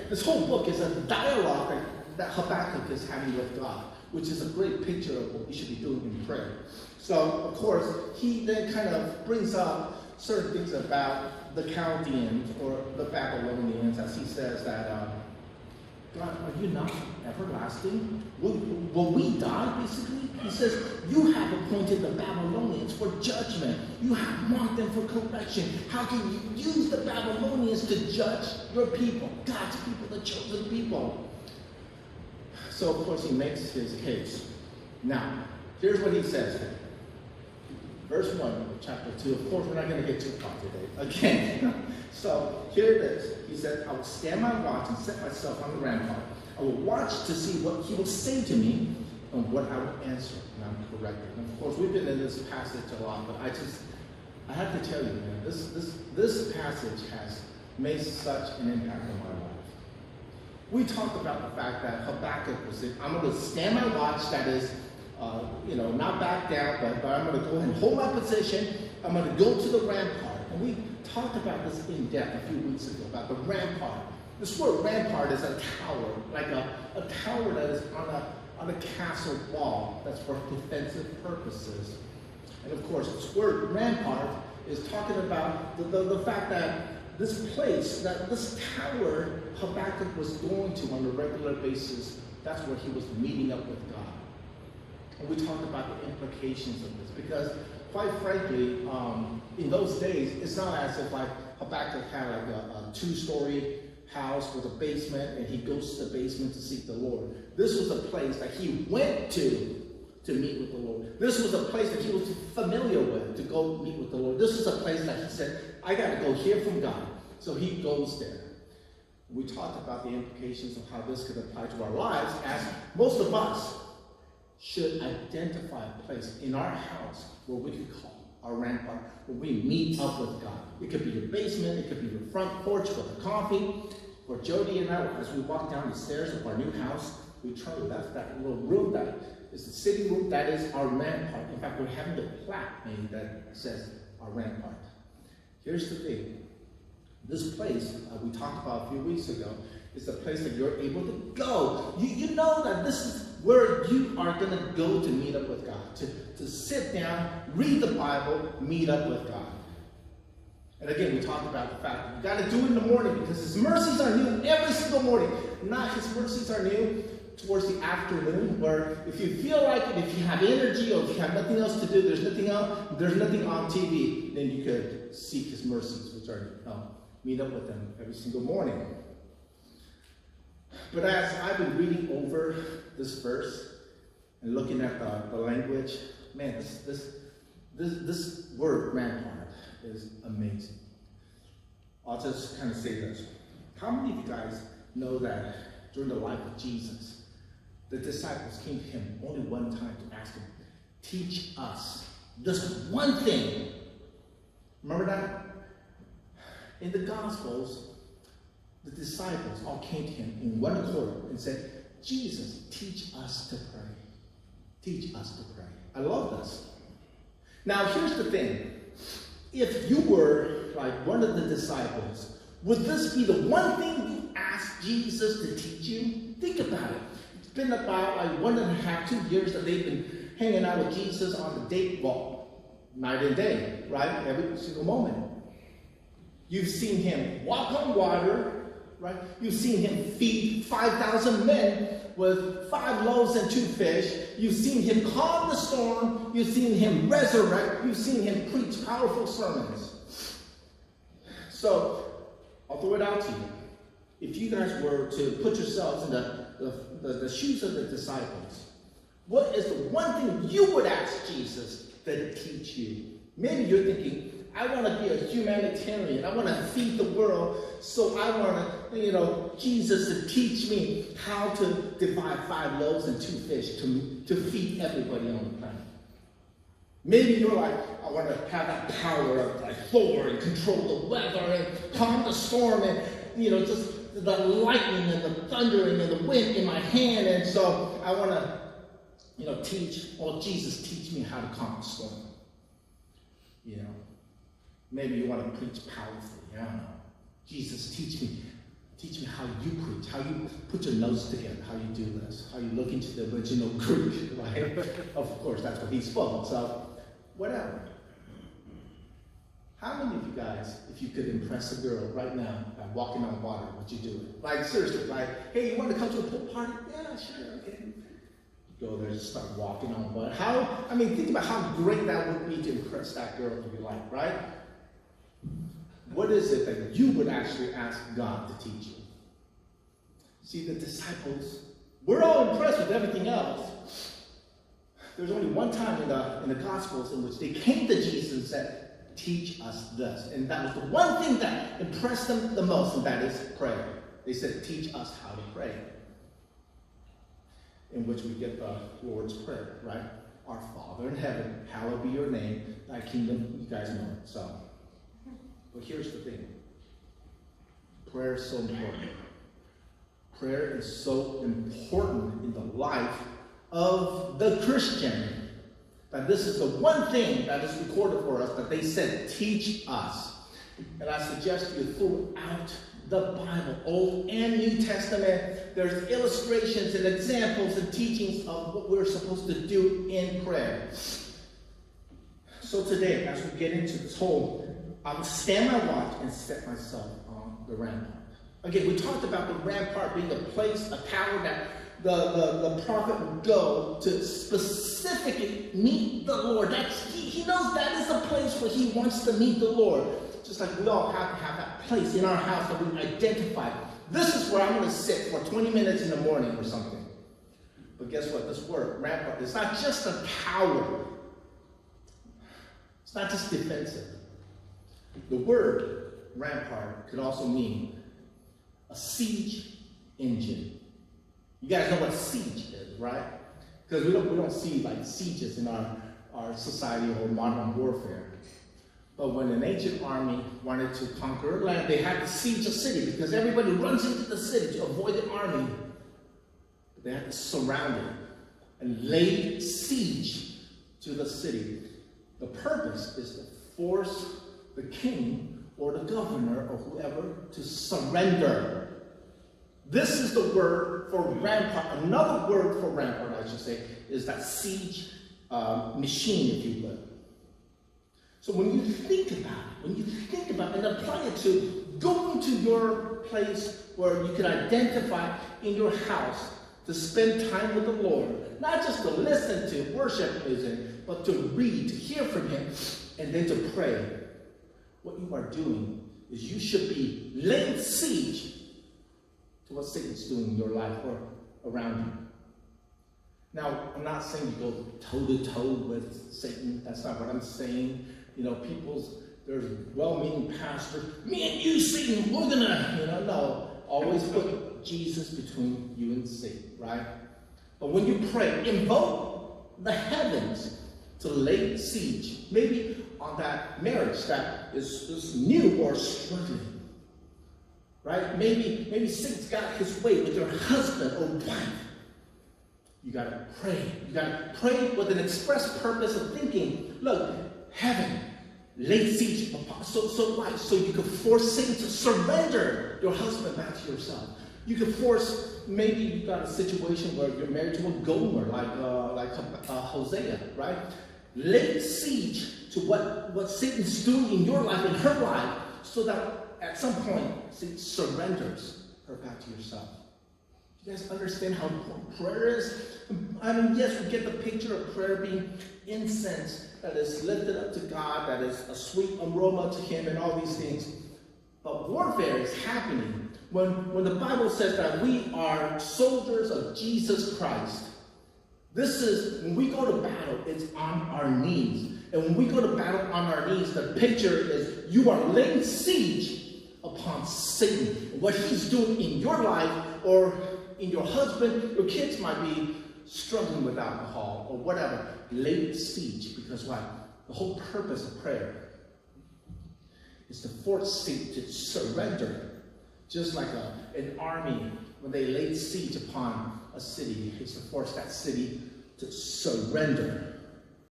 this whole book is a dialogue that Habakkuk is having with God, which is a great picture of what we should be doing in prayer. So, of course, he then kind of brings up certain things about the Chaldeans or the Babylonians, as he says that, God, are you not everlasting? Will we die, basically? He says, you have appointed the Babylonians for judgment. You have marked them for correction. How can you use the Babylonians to judge your people, God's people, the chosen people? So, of course, he makes his case. Now, here's what he says here. Verse 1 of chapter 2. Of course, we're not going to get too far today. Again. So, here it is. He said, I will stand my watch and set myself on the rampart. I will watch to see what he will say to me and what I will answer. And I'm corrected. And of course, we've been in this passage a lot, but I have to tell you, man, this passage has made such an impact on my life. We talked about the fact that Habakkuk was saying, I'm going to stand my watch, that is, not back down, but I'm going to go ahead and hold my position. I'm going to go to the rampart. And we talked about this in depth a few weeks ago, about the rampart. This word rampart is a tower, like a tower that is on a castle wall that's for defensive purposes. And of course, this word rampart is talking about the fact that this place, that this tower Habakkuk was going to on a regular basis, that's where he was meeting up with God. And we talked about the implications of this, because quite frankly, in those days, it's not as if like Habakkuk had like a two-story house with a basement and he goes to the basement to seek the Lord. This was a place that he went to meet with the Lord. This was a place that he was familiar with to go meet with the Lord. This was a place that he said, I got to go hear from God. So he goes there. We talked about the implications of how this could apply to our lives, as most of us should identify a place in our house where we could call our rampart, where we meet up with God. It could be your basement, it could be your front porch with a coffee. For Jody and I, as we walk down the stairs of our new house, we turn left, that little room that is the sitting room, that is our rampart. In fact, we're having a plaque made that says our rampart. Here's the thing. This place, we talked about a few weeks ago, is the place that you're able to go. You know that this is where you are going to go to meet up with God, to sit down, read the Bible, meet up with God. And again, we talked about the fact that you got to do it in the morning because His mercies are new every single morning. Not His mercies are new towards the afternoon, where if you feel like it, if you have energy or if you have nothing else to do, there's nothing on TV, then you could seek His mercies, which are meet up with Him every single morning. But as I've been reading over this verse and looking at the language, man, this word rampart is amazing. I'll just kind of say this. How many of you guys know that during the life of Jesus, the disciples came to Him only one time to ask Him, teach us this one thing? Remember that? In the Gospels, the disciples all came to Him in one accord and said, Jesus, teach us to pray. Teach us to pray. I love this. Now, here's the thing. If you were like one of the disciples, would this be the one thing you asked Jesus to teach you? Think about it. It's been about like 1.5, 2 years that they've been hanging out with Jesus on the date walk, night and day, right? Every single moment. You've seen Him walk on water, right? You've seen Him feed 5,000 men with 5 loaves and 2 fish. You've seen Him calm the storm. You've seen Him resurrect. You've seen Him preach powerful sermons. So, I'll throw it out to you. If you guys were to put yourselves in the shoes of the disciples, what is the one thing you would ask Jesus to teach you? Maybe you're thinking, I want to be a humanitarian. I want to feed the world. So I want Jesus to teach me how to divide 5 loaves and 2 fish to feed everybody on the planet. Maybe you're like, I want to have that power of like Thor and control the weather and calm the storm and, just the lightning and the thundering and the wind in my hand. And so I want to, Jesus, teach me how to calm the storm. Maybe you want to preach powerfully. I don't know. Jesus, teach Teach me how you preach, how you put your notes together, how you do this, how you look into the original Greek, right? Of course, that's what he spoke, so whatever. How many of you guys, if you could impress a girl right now by walking on water, would you do it? Like, seriously, like, hey, you want to come to a pool party? Yeah, sure, okay. You go there and start walking on water. Think about how great that would be to impress that girl if you like, right? What is it that you would actually ask God to teach you? See, the disciples, we're all impressed with everything else. There's only one time in the Gospels in which they came to Jesus and said, teach us this. And that was the one thing that impressed them the most, and that is prayer. They said, teach us how to pray. In which we get the Lord's Prayer, right? Our Father in heaven, hallowed be your name, thy kingdom, you guys know it. So, but here's the thing. Prayer is so important. Prayer is so important in the life of the Christian. That this is the one thing that is recorded for us that they said, teach us. And I suggest you throughout the Bible, Old and New Testament, there's illustrations and examples and teachings of what we're supposed to do in prayer. So today, as we get into this whole, I will stand my watch and set myself on the rampart. Again, we talked about the rampart being a place, a tower that the prophet would go to specifically meet the Lord. He knows that is a place where he wants to meet the Lord. Just like we all have to have that place in our house that we identify. This is where I'm going to sit for 20 minutes in the morning or something. But guess what? This word, rampart, it's not just a tower. It's not just defensive. The word rampart could also mean a siege engine. You guys know what a siege is, right? Because we don't see like sieges in our society or modern warfare. But when an ancient army wanted to conquer a land, they had to siege a city because everybody runs into the city to avoid the army. But they had to surround it and lay siege to the city. The purpose is to force the king or the governor or whoever to surrender. This is the word for rampart. Another word for rampart, I should say, is that siege machine, if you will. So when you think about it and apply it to going to your place where you can identify in your house to spend time with the Lord, not just to listen to worship music, but to read, to hear from him, and then to pray. What you are doing is you should be laying siege to what Satan's doing in your life or around you. Now, I'm not saying you go toe-to-toe with Satan. That's not what I'm saying. You know, there's well-meaning pastors, me and you, Satan, we're gonna, no. Always put Jesus between you and Satan, right? But when you pray, invoke the heavens to lay siege, maybe on that marriage that is new or struggling, right? Maybe Satan's got his way with your husband or wife. You gotta pray. You gotta pray with an express purpose of thinking, look, heaven, lay siege upon. So why? So you can force Satan to surrender your husband back to yourself. You can force, maybe you've got a situation where you're married to a Gomer, like Hosea, right? Lay siege to what Satan's doing in your life, in her life, so that at some point, Satan surrenders her back to yourself. You guys understand how important prayer is? Yes, we get the picture of prayer being incense that is lifted up to God, that is a sweet aroma to him and all these things. But warfare is happening when the Bible says that we are soldiers of Jesus Christ. This is, when we go to battle, it's on our knees. And when we go to battle on our knees, the picture is you are laying siege upon Satan. What he's doing in your life or in your husband, your kids might be struggling with alcohol or whatever. Lay siege, because why? The whole purpose of prayer is to force Satan to surrender. Just like an army, when they laid siege upon a city, is to force that city to surrender.